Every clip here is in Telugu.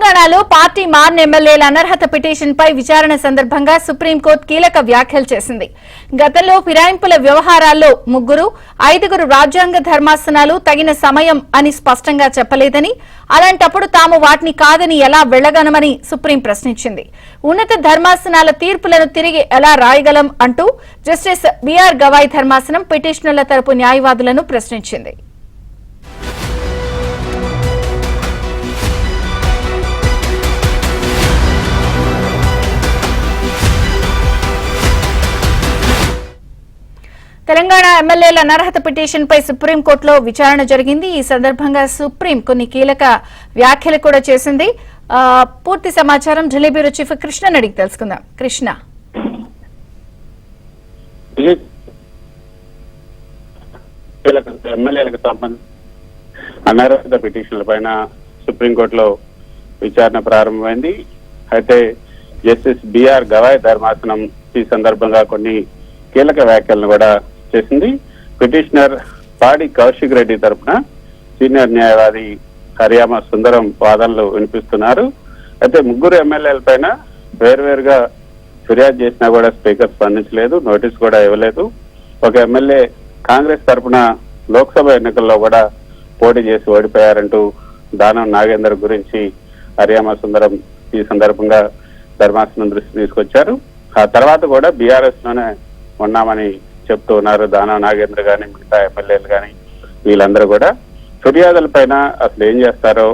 తెలంగాణలో పార్టీ మారిన ఎమ్మెల్యేల అనర్హత పిటిషన్ పై విచారణ సందర్భంగా సుప్రీంకోర్టు కీలక వ్యాఖ్యలు చేసింది. గతంలో ఫిరాయింపుల వ్యవహారాల్లో 5 రాజ్యాంగ ధర్మాసనాలు తగిన సమయం అని స్పష్టంగా చెప్పలేదని, అలాంటప్పుడు తాము వాటిని కాదని ఎలా వెళ్లగలమని సుప్రీం ప్రశ్నించింది. ఉన్నత ధర్మాసనాల తీర్పులను తిరిగి ఎలా రాయగలం అంటూ జస్టిస్ బిఆర్ గవాయ్ ధర్మాసనం పిటిషనర్ల తరపు న్యాయవాదులను ప్రశ్నించింది. తెలంగాణ ఎమ్మెల్యేల అనర్హత పిటిషన్ పై సుప్రీంకోర్టులో విచారణ జరిగింది. ఈ సందర్భంగా సుప్రీం కొన్ని కీలక వ్యాఖ్యలు కూడా చేసింది. పూర్తి సమాచారం ఢిల్లీ బ్యూరో చీఫ్ కృష్ణ అడిగి తెలుసుకుందాం. కృష్ణ, ఎమ్మెల్యేలకు సంబంధించి అనర్హత పిటిషన్ల పైన సుప్రీంకోర్టులో విచారణ ప్రారంభమైంది. అయితే జస్టిస్ బిఆర్ గవాయ్ ధర్మాసనం ఈ సందర్భంగా కొన్ని కీలక వ్యాఖ్యలను కూడా చేసింది. పిటిషనర్ పాడి కౌశిక్ రెడ్డి తరఫున సీనియర్ న్యాయవాది హరియామ సుందరం వాదనలు వినిపిస్తున్నారు. అయితే 3 ఎమ్మెల్యేల పైన వేరువేరుగా ఫిర్యాదు చేసినా కూడా స్పీకర్ స్పందించలేదు, నోటీస్ కూడా ఇవ్వలేదు. ఒక ఎమ్మెల్యే కాంగ్రెస్ తరఫున లోక్సభ ఎన్నికల్లో కూడా పోటీ చేసి ఓడిపోయారంటూ దానం నాగేందర్ గురించి హరియామ సుందరం ఈ సందర్భంగా ధర్మాసనం దృష్టి తీసుకొచ్చారు. ఆ తర్వాత కూడా బీఆర్ఎస్ లోనే ఉన్నామని చెప్తూ ఉన్నారు దానం నాగేంద్ర గాని, మిగతా ఎమ్మెల్యేలు గాని. వీళ్ళందరూ కూడా ఫిర్యాదుల పైన అసలు ఏం చేస్తారో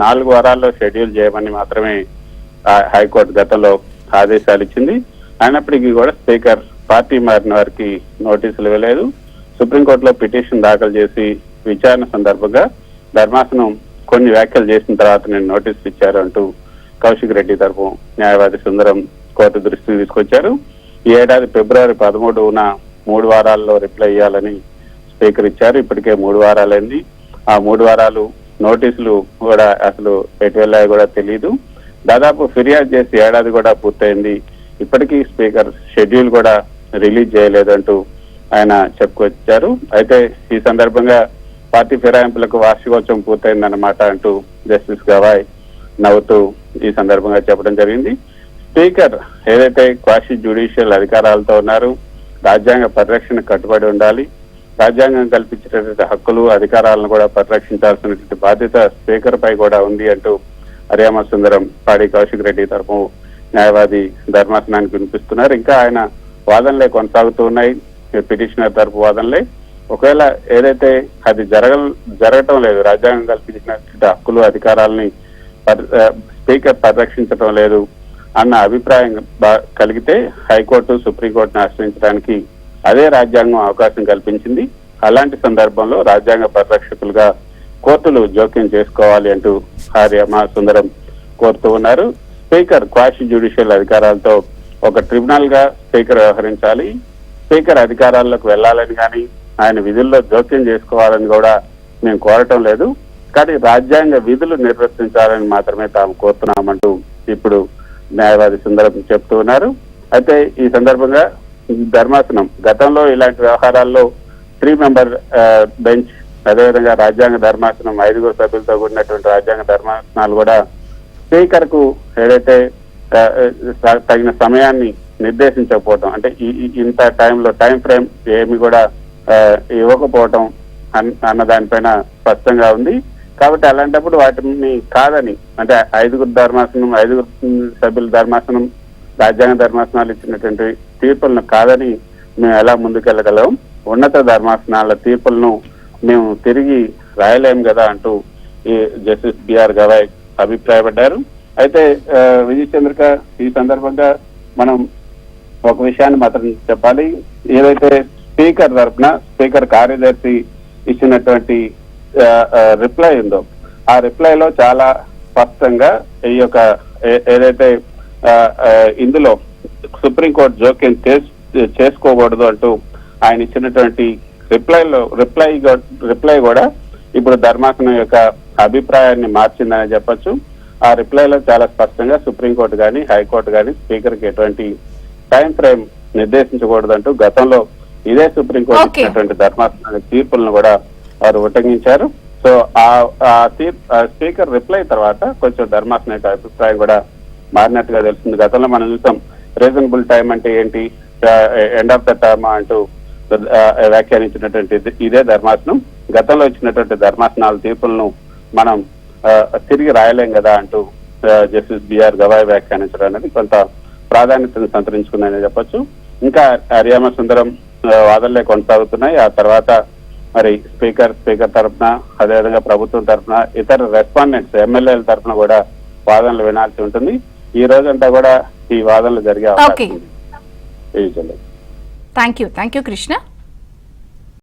4 వారాల్లో షెడ్యూల్ చేయమని మాత్రమే హైకోర్టు గతంలో ఆదేశాలు ఇచ్చింది. అయినప్పటికీ కూడా స్పీకర్ పార్టీ మారిన వారికి నోటీసులు ఇవ్వలేదు. సుప్రీంకోర్టులో పిటిషన్ దాఖలు చేసి విచారణ సందర్భంగా ధర్మాసనం కొన్ని వ్యాఖ్యలు చేసిన తర్వాత నేను నోటీసులు ఇచ్చారు అంటూ కౌశిక్ రెడ్డి తరఫు న్యాయవాది సుందరం కోర్టు దృష్టికి తీసుకొచ్చారు. ఈ ఏడాది ఫిబ్రవరి 13న 3 వారాల్లో రిప్లై ఇవ్వాలని స్పీకర్ ఇచ్చారు. ఇప్పటికే 3 వారాలైంది. ఆ 3 వారాలు నోటీసులు కూడా అసలు ఎటు వెళ్ళాయో కూడా తెలియదు. దాదాపు ఫిర్యాదు చేసి ఏడాది కూడా పూర్తయింది. ఇప్పటికీ స్పీకర్ షెడ్యూల్ కూడా రిలీజ్ చేయలేదంటూ ఆయన చెప్పుకొచ్చారు. అయితే ఈ సందర్భంగా పార్టీ ఫిరాయింపులకు వార్షికోత్సవం పూర్తయిందన్నమాట అంటూ జస్టిస్ గవాయ్ నవ్వుతూ ఈ సందర్భంగా చెప్పడం జరిగింది. స్పీకర్ ఏదైతే క్వాషి జ్యుడిషియల్ అధికారాలతో ఉన్నారు, రాజ్యాంగ పరిరక్షణ కట్టుబడి ఉండాలి, రాజ్యాంగం కల్పించేటటువంటి హక్కులు అధికారాలను కూడా పరిరక్షించాల్సినటువంటి బాధ్యత స్పీకర్ పై కూడా ఉంది అంటూ హరియామ సుందరం పాడి కౌశిక్ రెడ్డి తరఫు న్యాయవాది ధర్మాసనానికి వినిపిస్తున్నారు. ఇంకా ఆయన వాదనలే కొనసాగుతూ ఉన్నాయి, పిటిషనర్ తరఫు వాదనలే. ఒకవేళ ఏదైతే అది జరగటం లేదు, రాజ్యాంగం కల్పించినటువంటి హక్కులు అధికారాలని స్పీకర్ పరిరక్షించడం లేదు అన్న అభిప్రాయం కలిగితే హైకోర్టు సుప్రీంకోర్టును ఆశ్రయించడానికి అదే రాజ్యాంగం అవకాశం కల్పించింది. అలాంటి సందర్భంలో రాజ్యాంగ పరిరక్షకులుగా కోర్టులు జోక్యం చేసుకోవాలి అంటూ హరియామ సుందరం కోరుతూ ఉన్నారు. స్పీకర్ క్వాషి జ్యుడిషియల్ అధికారాలతో ఒక ట్రిబ్యునల్ గా స్పీకర్ వ్యవహరించాలి. స్పీకర్ అధికారాల్లోకి వెళ్లాలని కానీ ఆయన విధుల్లో జోక్యం చేసుకోవాలని కూడా మేము కోరటం లేదు, కానీ రాజ్యాంగ విధులు నిర్వర్తించాలని మాత్రమే తాము కోరుతున్నామంటూ ఇప్పుడు న్యాయవాది సుందరం చెప్తూ ఉన్నారు. అయితే ఈ సందర్భంగా ధర్మాసనం గతంలో ఇలాంటి వ్యవహారాల్లో 3 మెంబర్ బెంచ్, అదేవిధంగా రాజ్యాంగ ధర్మాసనం 5 సభ్యులతో కూడినటువంటి రాజ్యాంగ ధర్మాసనాలు కూడా స్పీకర్ కు ఏదైతే తగిన సమయాన్ని నిర్దేశించకపోవటం, అంటే ఇంత టైంలో టైం ఫ్రేమ్ ఏమి కూడా ఇవ్వకపోవటం అన్న దానిపైన స్పష్టంగా ఉంది. కాబట్టి అలాంటప్పుడు వాటిని కాదని, అంటే 5 ధర్మాసనం 5 సభ్యుల ధర్మాసనం రాజ్యాంగ ధర్మాసనాలు ఇచ్చినటువంటి తీర్పులను కాదని మేము ఎలా ముందుకెళ్ళగలం, ఉన్నత ధర్మాసనాల తీర్పులను మేము తిరిగి రాయలేం కదా అంటూ ఈ జస్టిస్ బిఆర్ గవాయ్ అభిప్రాయపడ్డారు. అయితే విజయ్ చంద్రిక, ఈ సందర్భంగా మనం ఒక విషయాన్ని మాత్రం చెప్పాలి. ఏదైతే స్పీకర్ తరఫున స్పీకర్ కార్యదర్శి ఇచ్చినటువంటి రిప్లై ఉందో, ఆ రిప్లైలో చాలా స్పష్టంగా ఈ యొక్క ఏదైతే ఇందులో సుప్రీంకోర్టు జోక్యం చేసుకోకూడదు అంటూ ఆయన ఇచ్చినటువంటి రిప్లై కూడా ఇప్పుడు ధర్మాసనం యొక్క అభిప్రాయాన్ని మార్చిందని చెప్పొచ్చు. ఆ రిప్లైలో చాలా స్పష్టంగా సుప్రీంకోర్టు కానీ హైకోర్టు కానీ స్పీకర్ కి ఎటువంటి టైం ఫ్రేమ్ నిర్దేశించకూడదంటూ గతంలో ఇదే సుప్రీంకోర్టు ఇచ్చినటువంటి ధర్మాసనం తీర్పులను కూడా వారు ఉల్లంఘించారు. సో స్పీకర్ రిప్లై తర్వాత కొంచెం ధర్మాసనం యొక్క అభిప్రాయం కూడా మారినట్టుగా తెలుస్తుంది. గతంలో మనం చూసాం రీజనబుల్ టైం అంటే ఏంటి, ఎండ్ ఆఫ్ ద టర్మ్ అంటూ వ్యాఖ్యానించినటువంటి ఇదే ధర్మాసనం గతంలో ఇచ్చినటువంటి ధర్మాసనాల తీర్పులను మనం తిరిగి రాయలేం కదా అంటూ జస్టిస్ బిఆర్ గవాయ్ వ్యాఖ్యానించడం అనేది కొంత ప్రాధాన్యతను సంతరించుకుందని చెప్పొచ్చు. ఇంకా హరియామ సుందరం వాదనలే కొనసాగుతున్నాయి. ఆ తర్వాత మరి స్పీకర్ తరఫున, అదేవిధంగా ప్రభుత్వం తరఫున, ఇతర రెస్పాండెంట్స్ ఎమ్మెల్యేల తరఫున కూడా వాదనలు వినాల్సి ఉంటుంది. ఈ రోజంతా కూడా ఈ వాదనలు జరిగే అవకాశం ఉంది. Thank you Krishna.